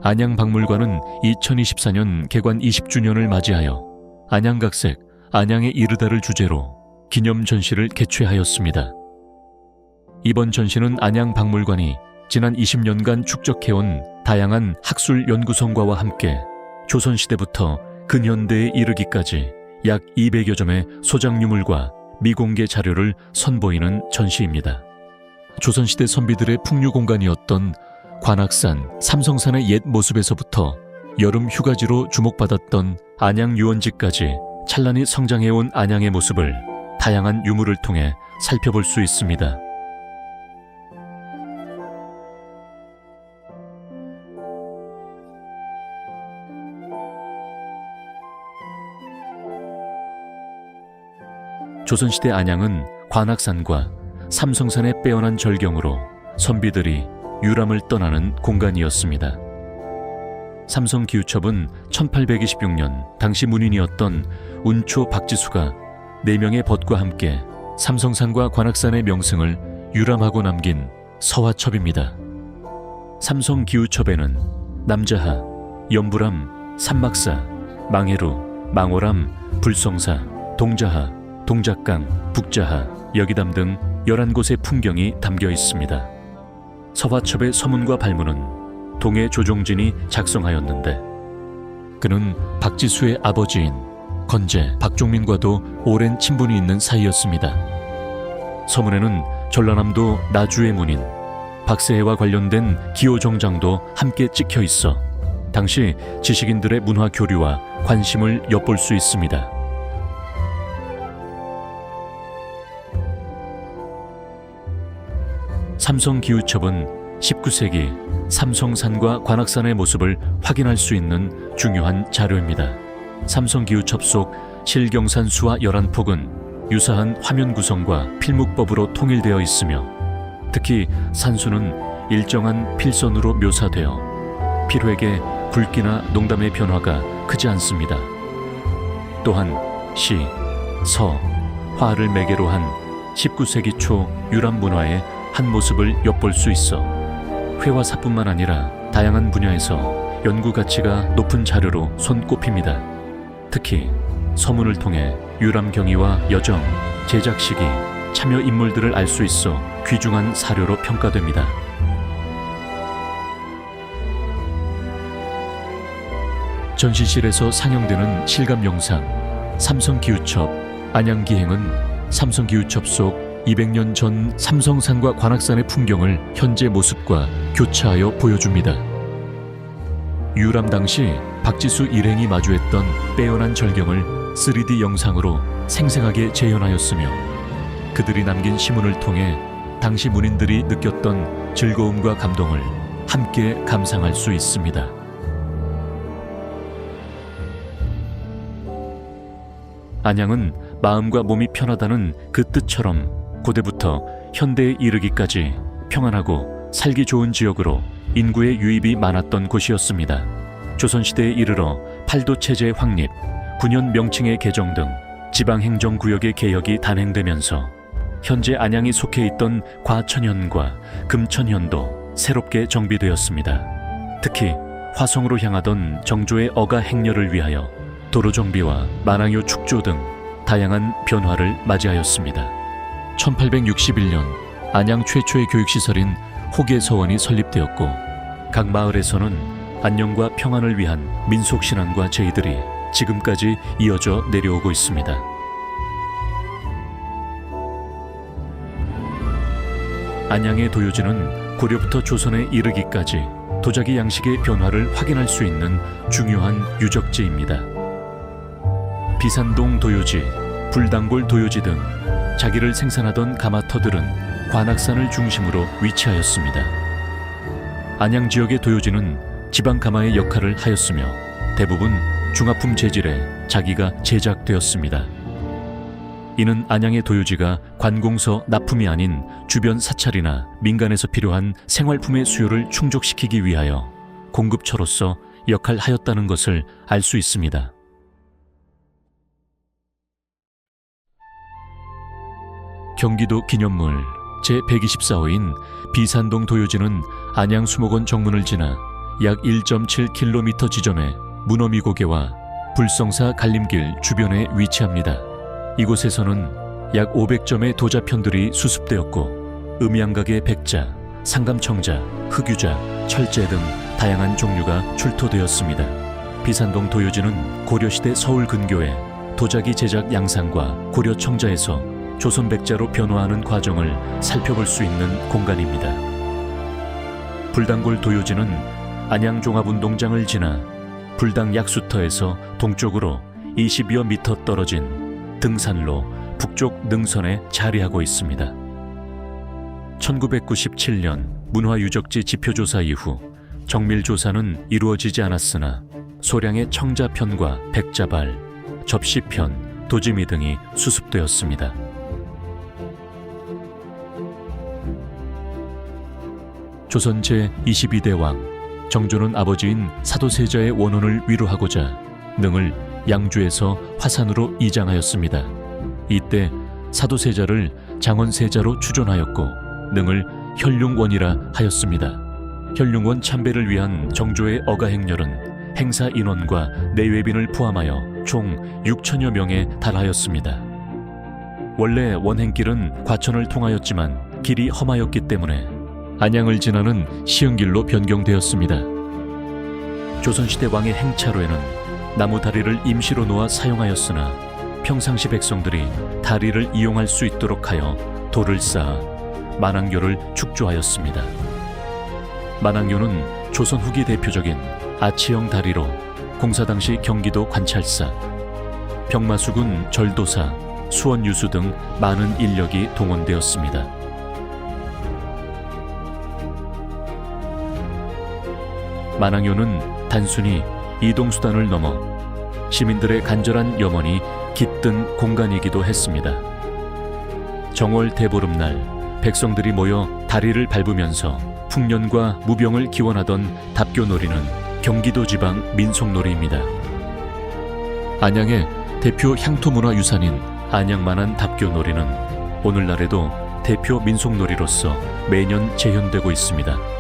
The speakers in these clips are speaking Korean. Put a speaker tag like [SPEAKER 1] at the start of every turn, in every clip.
[SPEAKER 1] 안양박물관은 2024년 개관 20주년을 맞이하여 안양각색, 안양에 이르다를 주제로 기념 전시를 개최하였습니다. 이번 전시는 안양박물관이 지난 20년간 축적해온 다양한 학술 연구성과와 함께 조선시대부터 근현대에 이르기까지 약 200여 점의 소장 유물과 미공개 자료를 선보이는 전시입니다. 조선시대 선비들의 풍류 공간이었던 관악산, 삼성산의 옛 모습에서부터 여름 휴가지로 주목받았던 안양 유원지까지 찬란히 성장해온 안양의 모습을 다양한 유물을 통해 살펴볼 수 있습니다. 조선시대 안양은 관악산과 삼성산의 빼어난 절경으로 선비들이 유람을 떠나는 공간이었습니다. 삼성기우첩은 1826년 당시 문인이었던 운초 박지수가 4명의 벗과 함께 삼성산과 관악산의 명승을 유람하고 남긴 서화첩입니다. 삼성기우첩에는 남자하, 연불암, 삼막사, 망해루, 망호람, 불성사, 동자하, 동작강, 북자하, 여기담 등 11곳의 풍경이 담겨 있습니다. 서화첩의 서문과 발문은 동해 조종진이 작성하였는데 그는 박지수의 아버지인 건재 박종민과도 오랜 친분이 있는 사이였습니다. 서문에는 전라남도 나주의 문인 박세혜와 관련된 기호정장도 함께 찍혀 있어 당시 지식인들의 문화 교류와 관심을 엿볼 수 있습니다. 삼성기우첩은 19세기 삼성산과 관악산의 모습을 확인할 수 있는 중요한 자료입니다. 삼성기우첩 속 실경산수와 열한폭은 유사한 화면 구성과 필묵법으로 통일되어 있으며 특히 산수는 일정한 필선으로 묘사되어 필획의 굵기나 농담의 변화가 크지 않습니다. 또한 시, 서, 화를 매개로 한 19세기 초 유람 문화의 한 모습을 엿볼 수 있어 회화사뿐만 아니라 다양한 분야에서 연구 가치가 높은 자료로 손꼽힙니다. 특히 서문을 통해 유람 경위와 여정, 제작 시기, 참여 인물들을 알 수 있어 귀중한 사료로 평가됩니다. 전시실에서 상영되는 실감 영상 삼성기우첩 안양기행은 삼성기우첩 속 200년 전 삼성산과 관악산의 풍경을 현재 모습과 교차하여 보여줍니다. 유람 당시 박지수 일행이 마주했던 빼어난 절경을 3D 영상으로 생생하게 재현하였으며 그들이 남긴 시문을 통해 당시 문인들이 느꼈던 즐거움과 감동을 함께 감상할 수 있습니다. 안양은 마음과 몸이 편하다는 그 뜻처럼 고대부터 현대에 이르기까지 평안하고 살기 좋은 지역으로 인구의 유입이 많았던 곳이었습니다. 조선시대에 이르러 팔도체제 확립, 군현 명칭의 개정 등 지방행정구역의 개혁이 단행되면서 현재 안양이 속해 있던 과천현과 금천현도 새롭게 정비되었습니다. 특히 화성으로 향하던 정조의 어가 행렬을 위하여 도로 정비와 만항유 축조 등 다양한 변화를 맞이하였습니다. 1861년 안양 최초의 교육시설인 호계서원이 설립되었고 각 마을에서는 안녕과 평안을 위한 민속신앙과 제의들이 지금까지 이어져 내려오고 있습니다. 안양의 도요지는 고려부터 조선에 이르기까지 도자기 양식의 변화를 확인할 수 있는 중요한 유적지입니다. 비산동 도요지, 불당골 도요지 등 자기를 생산하던 가마터들은 관악산을 중심으로 위치하였습니다. 안양 지역의 도요지는 지방 가마의 역할을 하였으며 대부분 중화품 재질의 자기가 제작되었습니다. 이는 안양의 도요지가 관공서 납품이 아닌 주변 사찰이나 민간에서 필요한 생활품의 수요를 충족시키기 위하여 공급처로서 역할하였다는 것을 알 수 있습니다. 경기도 기념물 제124호인 비산동 도요지는 안양 수목원 정문을 지나 약 1.7km 지점에 문어미고개와 불성사 갈림길 주변에 위치합니다. 이곳에서는 약 500점의 도자편들이 수습되었고 음양각의 백자, 상감청자, 흑유자, 철제 등 다양한 종류가 출토되었습니다. 비산동 도요지는 고려시대 서울 근교에 도자기 제작 양상과 고려 청자에서 조선 백자로 변화하는 과정을 살펴볼 수 있는 공간입니다. 불당골 도요지는 안양 종합운동장을 지나 불당 약수터에서 동쪽으로 20여 미터 떨어진 등산로 북쪽 능선에 자리하고 있습니다. 1997년 문화유적지 지표조사 이후 정밀조사는 이루어지지 않았으나 소량의 청자편과 백자발, 접시편, 도지미 등이 수습되었습니다. 조선 제22대 왕 정조는 아버지인 사도세자의 원혼을 위로하고자 능을 양주에서 화산으로 이장하였습니다. 이때 사도세자를 장원세자로 추존하였고 능을 혈륭원이라 하였습니다. 혈륭원 참배를 위한 정조의 어가행렬은 행사 인원과 내외빈을 포함하여 총 6천여 명에 달하였습니다. 원래 원행길은 과천을 통하였지만 길이 험하였기 때문에 안양을 지나는 시흥길로 변경되었습니다. 조선시대 왕의 행차로에는 나무 다리를 임시로 놓아 사용하였으나 평상시 백성들이 다리를 이용할 수 있도록 하여 돌을 쌓아 만왕교를 축조하였습니다. 만왕교는 조선 후기 대표적인 아치형 다리로 공사 당시 경기도 관찰사, 병마수군 절도사, 수원유수 등 많은 인력이 동원되었습니다. 만왕교는 단순히 이동수단을 넘어 시민들의 간절한 염원이 깃든 공간이기도 했습니다. 정월 대보름날 백성들이 모여 다리를 밟으면서 풍년과 무병을 기원하던 답교놀이는 경기도 지방 민속놀이입니다. 안양의 대표 향토문화유산인 안양만한 답교놀이는 오늘날에도 대표 민속놀이로서 매년 재현되고 있습니다.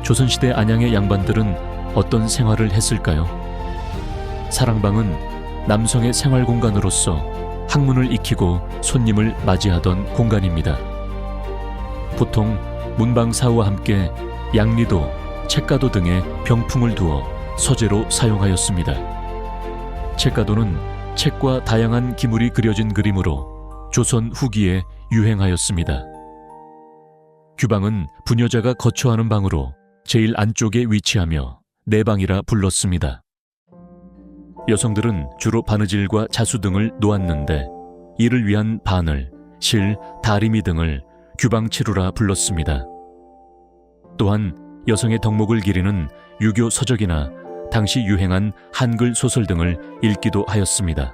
[SPEAKER 1] 조선시대 안양의 양반들은 어떤 생활을 했을까요? 사랑방은 남성의 생활공간으로서 학문을 익히고 손님을 맞이하던 공간입니다. 보통 문방사와 함께 양리도, 책가도 등의 병풍을 두어 서재로 사용하였습니다. 책가도는 책과 다양한 기물이 그려진 그림으로 조선 후기에 유행하였습니다. 규방은 부녀자가 거처하는 방으로 제일 안쪽에 위치하며 내방이라 불렀습니다. 여성들은 주로 바느질과 자수 등을 놓았는데 이를 위한 바늘, 실, 다리미 등을 규방치루라 불렀습니다. 또한 여성의 덕목을 기리는 유교 서적이나 당시 유행한 한글 소설 등을 읽기도 하였습니다.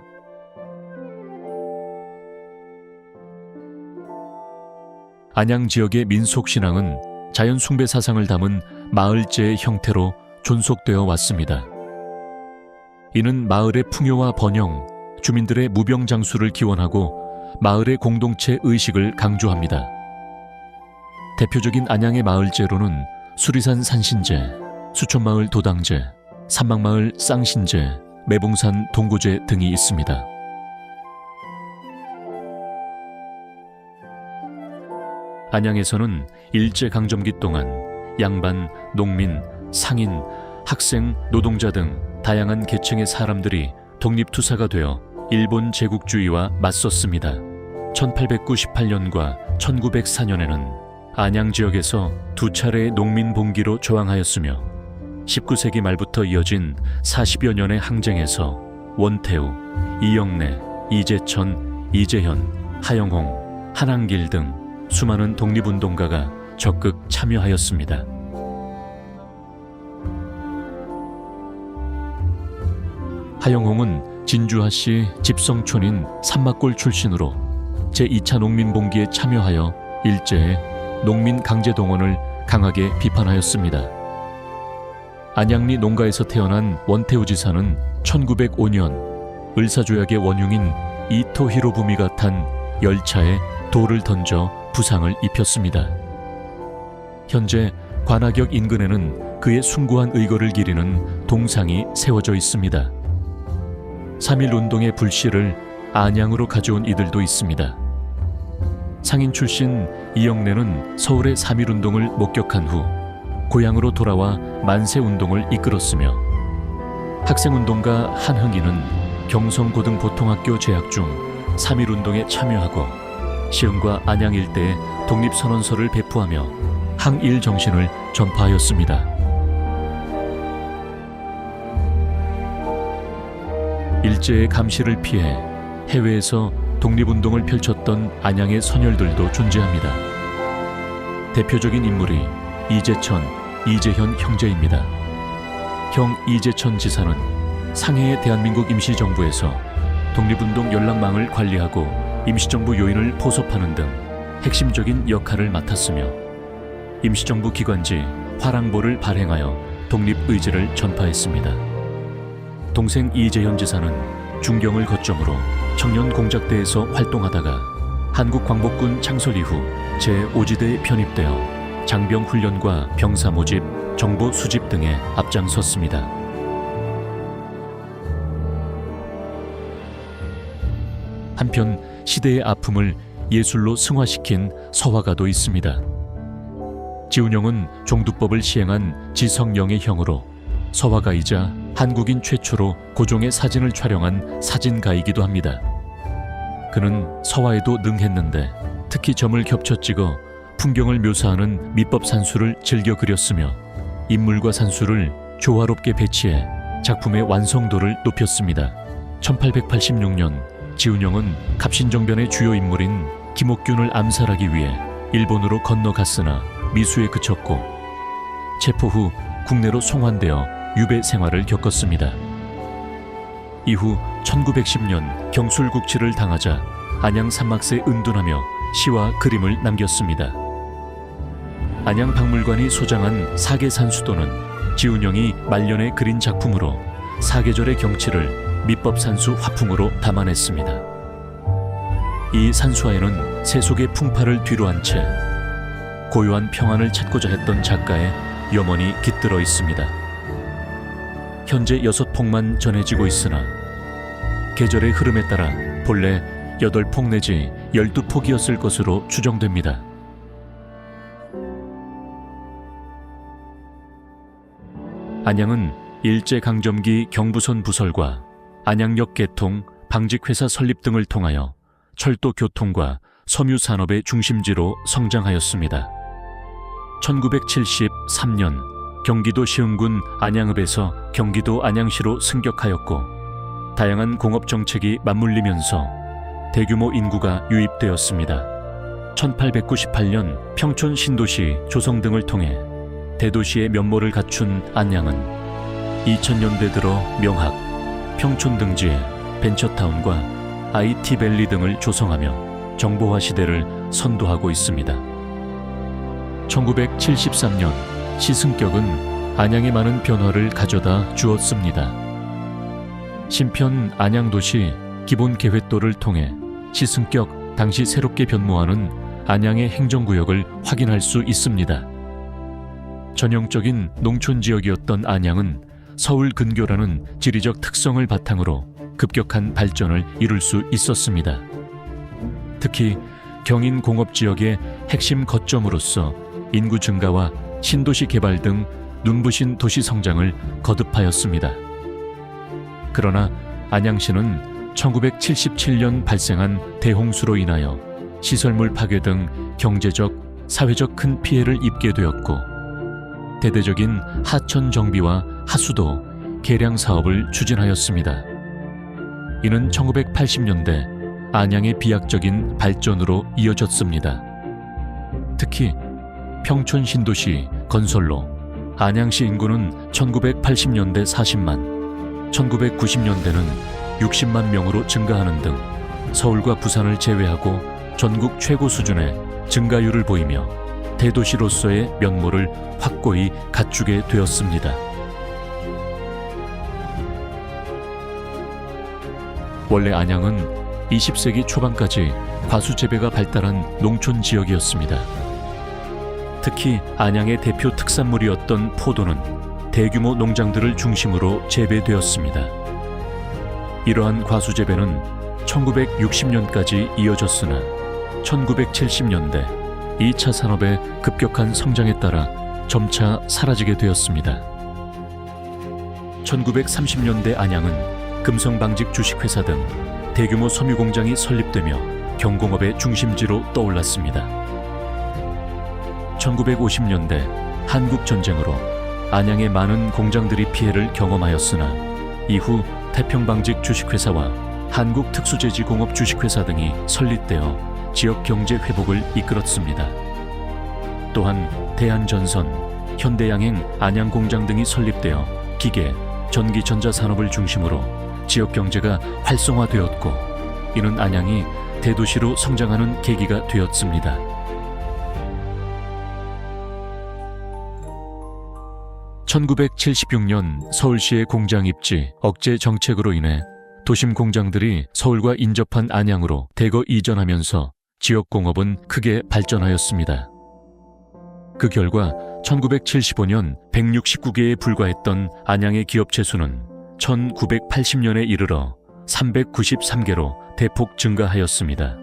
[SPEAKER 1] 안양 지역의 민속신앙은 자연 숭배 사상을 담은 마을제의 형태로 존속되어 왔습니다. 이는 마을의 풍요와 번영, 주민들의 무병장수를 기원하고 마을의 공동체 의식을 강조합니다. 대표적인 안양의 마을제로는 수리산 산신제, 수촌마을 도당제, 삼막마을 쌍신제, 매봉산 동고제 등이 있습니다. 안양에서는 일제강점기 동안 양반, 농민, 상인, 학생, 노동자 등 다양한 계층의 사람들이 독립투사가 되어 일본 제국주의와 맞섰습니다. 1898년과 1904년에는 안양 지역에서 두 차례의 농민 봉기로 저항하였으며 19세기 말부터 이어진 40여 년의 항쟁에서 원태우, 이영래, 이재천, 이재현, 하영홍, 한항길 등 수많은 독립운동가가 적극 참여하였습니다. 하영홍은 진주하시 집성촌인 삼막골 출신으로 제2차 농민봉기에 참여하여 일제의 농민 강제동원을 강하게 비판하였습니다. 안양리 농가에서 태어난 원태우 지사는 1905년 을사조약의 원흉인 이토 히로부미가 탄 열차에 돌을 던져 부상을 입혔습니다. 현재 관악역 인근에는 그의 숭고한 의거를 기리는 동상이 세워져 있습니다. 3.1운동의 불씨를 안양으로 가져온 이들도 있습니다. 상인 출신 이영래는 서울의 3.1운동을 목격한 후 고향으로 돌아와 만세운동을 이끌었으며, 학생운동가 한흥이는 경성고등보통학교 재학 중 3.1운동에 참여하고 시흥과 안양 일대에 독립선언서를 배포하며 항일 정신을 전파하였습니다. 일제의 감시를 피해 해외에서 독립운동을 펼쳤던 안양의 선열들도 존재합니다. 대표적인 인물이 이재천, 이재현 형제입니다. 형 이재천 지사는 상해의 대한민국 임시정부에서 독립운동 연락망을 관리하고 임시정부 요인을 포섭하는 등 핵심적인 역할을 맡았으며, 임시정부 기관지 화랑보를 발행하여 독립의지를 전파했습니다. 동생 이재현 지사는 중경을 거점으로 청년공작대에서 활동하다가 한국광복군 창설 이후 제5지대에 편입되어 장병훈련과 병사 모집, 정보 수집 등에 앞장섰습니다. 한편 시대의 아픔을 예술로 승화시킨 서화가도 있습니다. 지운영은 종두법을 시행한 지성영의 형으로 서화가이자 한국인 최초로 고종의 사진을 촬영한 사진가이기도 합니다. 그는 서화에도 능했는데 특히 점을 겹쳐 찍어 풍경을 묘사하는 밑법 산수를 즐겨 그렸으며, 인물과 산수를 조화롭게 배치해 작품의 완성도를 높였습니다. 1886년 지운영은 갑신정변의 주요 인물인 김옥균을 암살하기 위해 일본으로 건너갔으나 미수에 그쳤고, 체포 후 국내로 송환되어 유배 생활을 겪었습니다. 이후 1910년 경술국치를 당하자 안양 산막사에 은둔하며 시와 그림을 남겼습니다. 안양 박물관이 소장한 사계산수도는 지운영이 말년에 그린 작품으로 사계절의 경치를 밑법산수 화풍으로 담아냈습니다. 이 산수화에는 세속의 풍파를 뒤로한 채 고요한 평안을 찾고자 했던 작가의 염원이 깃들어 있습니다. 현재 6폭만 전해지고 있으나 계절의 흐름에 따라 본래 8폭 내지 12폭이었을 것으로 추정됩니다. 안양은 일제강점기 경부선 부설과 안양역 개통, 방직회사 설립 등을 통하여 철도 교통과 섬유 산업의 중심지로 성장하였습니다. 1973년 경기도 시흥군 안양읍에서 경기도 안양시로 승격하였고, 다양한 공업 정책이 맞물리면서 대규모 인구가 유입되었습니다. 1898년 평촌 신도시 조성 등을 통해 대도시의 면모를 갖춘 안양은 2000년대 들어 명학, 평촌 등지에 벤처타운과 IT밸리 등을 조성하며 정보화 시대를 선도하고 있습니다. 1973년 시승격은 안양에 많은 변화를 가져다 주었습니다. 신편 안양도시 기본계획도를 통해 시승격 당시 새롭게 변모하는 안양의 행정구역을 확인할 수 있습니다. 전형적인 농촌지역이었던 안양은 서울 근교라는 지리적 특성을 바탕으로 급격한 발전을 이룰 수 있었습니다. 특히 경인 공업지역의 핵심 거점으로서 인구 증가와 신도시 개발 등 눈부신 도시 성장을 거듭하였습니다. 그러나 안양시는 1977년 발생한 대홍수로 인하여 시설물 파괴 등 경제적, 사회적 큰 피해를 입게 되었고, 대대적인 하천 정비와 하수도, 개량 사업을 추진하였습니다. 이는 1980년대 안양의 비약적인 발전으로 이어졌습니다. 특히 평촌 신도시 건설로 안양시 인구는 1980년대 40만, 1990년대는 60만 명으로 증가하는 등 서울과 부산을 제외하고 전국 최고 수준의 증가율을 보이며 대도시로서의 면모를 확고히 갖추게 되었습니다. 원래 안양은 20세기 초반까지 과수 재배가 발달한 농촌 지역이었습니다. 특히 안양의 대표 특산물이었던 포도는 대규모 농장들을 중심으로 재배되었습니다. 이러한 과수 재배는 1960년까지 이어졌으나 1970년대 2차 산업의 급격한 성장에 따라 점차 사라지게 되었습니다. 1930년대 안양은 금성방직 주식회사 등 대규모 섬유 공장이 설립되며 경공업의 중심지로 떠올랐습니다. 1950년대 한국전쟁으로 안양의 많은 공장들이 피해를 경험하였으나 이후 태평방직 주식회사와 한국특수제지공업 주식회사 등이 설립되어 지역 경제 회복을 이끌었습니다. 또한 대한전선, 현대양행, 안양공장 등이 설립되어 기계, 전기, 전자 산업을 중심으로 지역 경제가 활성화되었고 이는 안양이 대도시로 성장하는 계기가 되었습니다. (1976년) 서울시의 공장 입지 억제 정책으로 인해 도심 공장들이 서울과 인접한 안양으로 대거 이전하면서 지역 공업은 크게 발전하였습니다. 그 결과 1975년 169개에 불과했던 안양의 기업체 수는 1980년에 이르러 393개로 대폭 증가하였습니다.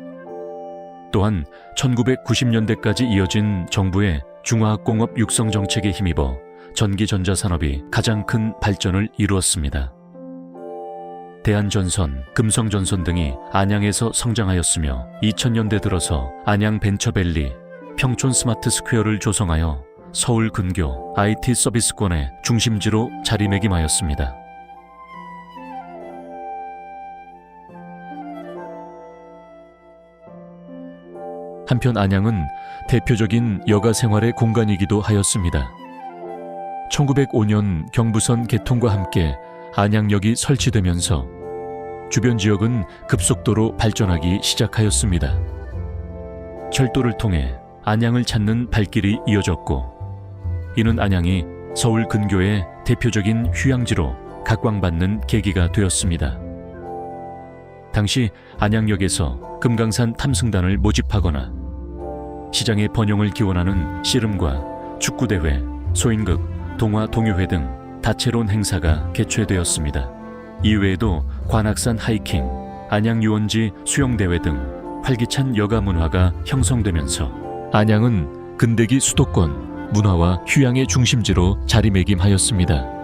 [SPEAKER 1] 또한 1990년대까지 이어진 정부의 중화학공업 육성 정책에 힘입어 전기전자산업이 가장 큰 발전을 이루었습니다. 대한전선, 금성전선 등이 안양에서 성장하였으며 2000년대 들어서 안양 벤처밸리, 평촌 스마트스퀘어를 조성하여 서울 근교 IT 서비스권의 중심지로 자리매김하였습니다. 한편 안양은 대표적인 여가 생활의 공간이기도 하였습니다. 1905년 경부선 개통과 함께 안양역이 설치되면서 주변 지역은 급속도로 발전하기 시작하였습니다. 철도를 통해 안양을 찾는 발길이 이어졌고 이는 안양이 서울 근교의 대표적인 휴양지로 각광받는 계기가 되었습니다. 당시 안양역에서 금강산 탐승단을 모집하거나 시장의 번영을 기원하는 씨름과 축구대회, 소인극, 동화 동요회 등 다채로운 행사가 개최되었습니다. 이외에도 관악산 하이킹, 안양 유원지 수영대회 등 활기찬 여가 문화가 형성되면서 안양은 근대기 수도권, 문화와 휴양의 중심지로 자리매김하였습니다.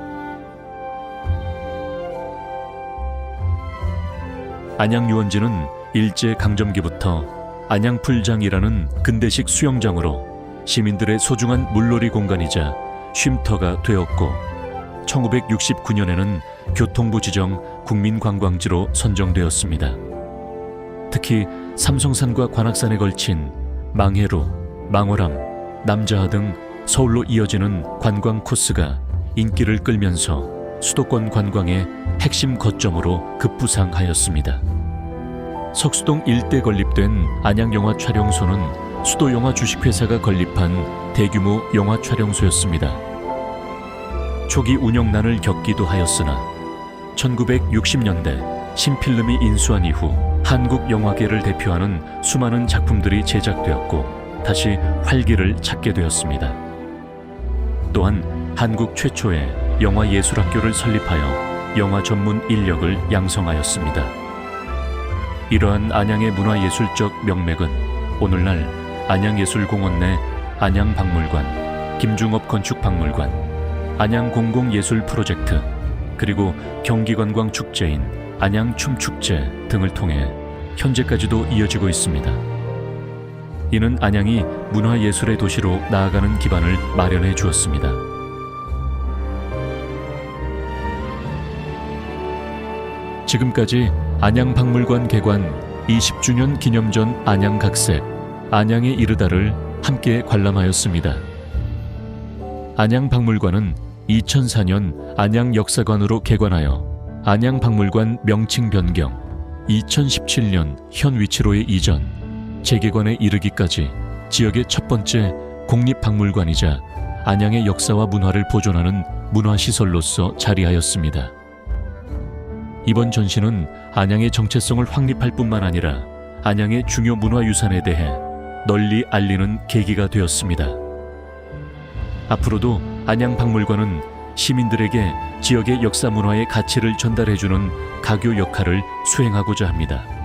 [SPEAKER 1] 안양 유원지는 일제강점기부터 안양풀장이라는 근대식 수영장으로 시민들의 소중한 물놀이 공간이자 쉼터가 되었고 1969년에는 교통부 지정 국민관광지로 선정되었습니다. 특히 삼성산과 관악산에 걸친 망해루, 망월암, 남자하 등 서울로 이어지는 관광 코스가 인기를 끌면서 수도권 관광의 핵심 거점으로 급부상하였습니다. 석수동 일대 건립된 안양영화 촬영소는 수도영화 주식회사가 건립한 대규모 영화 촬영소였습니다. 초기 운영난을 겪기도 하였으나 1960년대 신필름이 인수한 이후 한국 영화계를 대표하는 수많은 작품들이 제작되었고 다시 활기를 찾게 되었습니다. 또한 한국 최초의 영화예술학교를 설립하여 영화 전문 인력을 양성하였습니다. 이러한 안양의 문화예술적 명맥은 오늘날 안양예술공원 내 안양박물관, 김중업 건축박물관, 안양공공예술프로젝트, 그리고 경기관광축제인 안양춤축제 등을 통해 현재까지도 이어지고 있습니다. 이는 안양이 문화예술의 도시로 나아가는 기반을 마련해 주었습니다. 지금까지 안양박물관 개관 20주년 기념전 안양각색, 안양에 이르다를 함께 관람하였습니다. 안양박물관은 2004년 안양역사관으로 개관하여 안양박물관 명칭 변경, 2017년 현 위치로의 이전, 재개관에 이르기까지 지역의 첫 번째 국립박물관이자 안양의 역사와 문화를 보존하는 문화시설로서 자리하였습니다. 이번 전시는 안양의 정체성을 확립할 뿐만 아니라 안양의 중요 문화유산에 대해 널리 알리는 계기가 되었습니다. 앞으로도 안양박물관은 시민들에게 지역의 역사 문화의 가치를 전달해주는 가교 역할을 수행하고자 합니다.